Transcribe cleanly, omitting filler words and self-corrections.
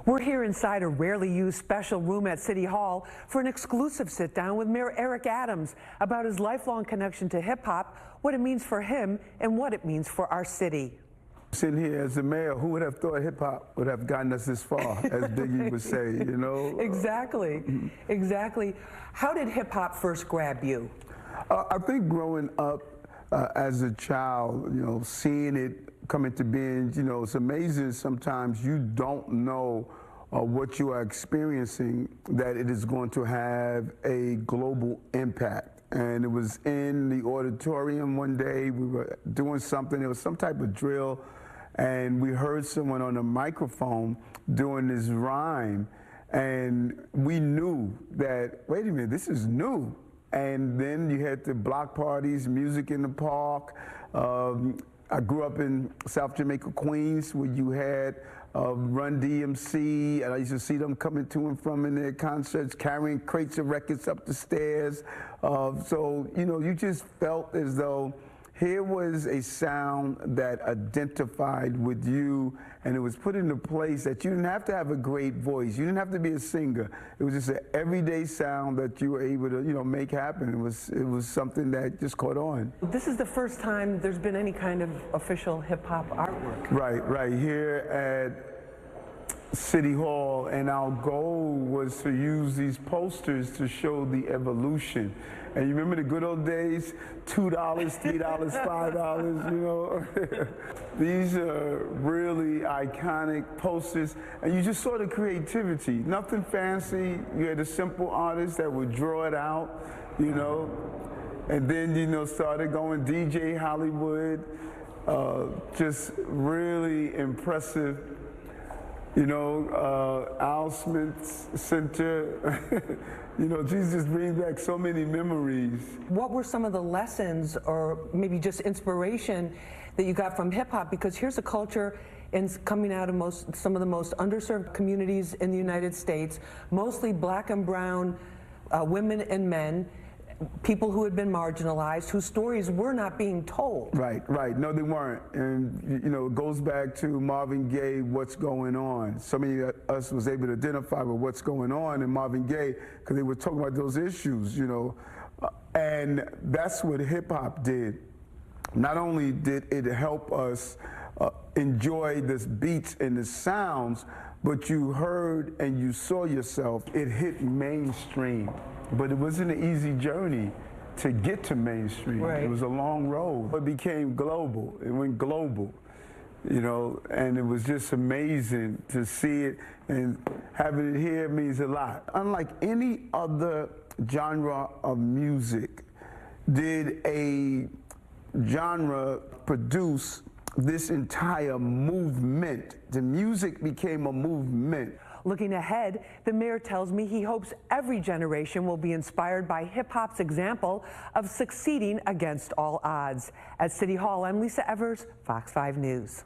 We're here inside a rarely used special room at City Hall for an exclusive sit-down with Mayor Eric Adams about his lifelong connection to hip-hop, what it means for him, and what it means for our city. Sitting here as the mayor, who would have thought hip-hop would have gotten us this far, as Biggie would say, you know? Exactly, exactly. How did hip-hop first grab you? I think growing up as a child, you know, seeing it come into being, you know, it's amazing sometimes you don't know what you are experiencing, that it is going to have a global impact. And it was in the auditorium one day, we were doing something, it was some type of drill, and we heard someone on a microphone doing this rhyme, and we knew that, wait a minute, this is new. And then you had the block parties, music in the park. I grew up in South Jamaica, Queens, where you had Run DMC, and I used to see them coming to and from in their concerts, carrying crates of records up the stairs. So, you know, you just felt as though here was a sound that identified with you, and it was put into place that you didn't have to have a great voice. You didn't have to be a singer. It was just an everyday sound that you were able to, you know, make happen. It was something that just caught on. This is the first time there's been any kind of official hip-hop artwork. Right here at City Hall, and our goal was to use these posters to show the evolution. And you remember the good old days, $2, $3, $5, you know? These are really iconic posters, and you just saw the creativity. Nothing fancy. You had a simple artist that would draw it out, you know? And then, you know, started going DJ Hollywood, just really impressive. You know, Al Smith's Center, you know, Jesus brings back so many memories. What were some of the lessons or maybe just inspiration that you got from hip-hop? Because here's a culture coming out of some of the most underserved communities in the United States, mostly black and brown women and men, people who had been marginalized, whose stories were not being told. Right. No, they weren't. And, you know, it goes back to Marvin Gaye, What's Going On. So many of us was able to identify with what's going on in Marvin Gaye because they were talking about those issues, you know. And that's what hip-hop did. Not only did it help us enjoy the beats and the sounds, but you heard and you saw yourself. It hit mainstream. But it wasn't an easy journey to get to mainstream. Right. It was a long road. It became global. It went global, you know, and it was just amazing to see it, and having it here means a lot. Unlike any other genre of music, did a genre produce this entire movement. The music became a movement. Looking ahead, the mayor tells me he hopes every generation will be inspired by hip-hop's example of succeeding against all odds. At City Hall, I'm Lisa Evers, Fox 5 News.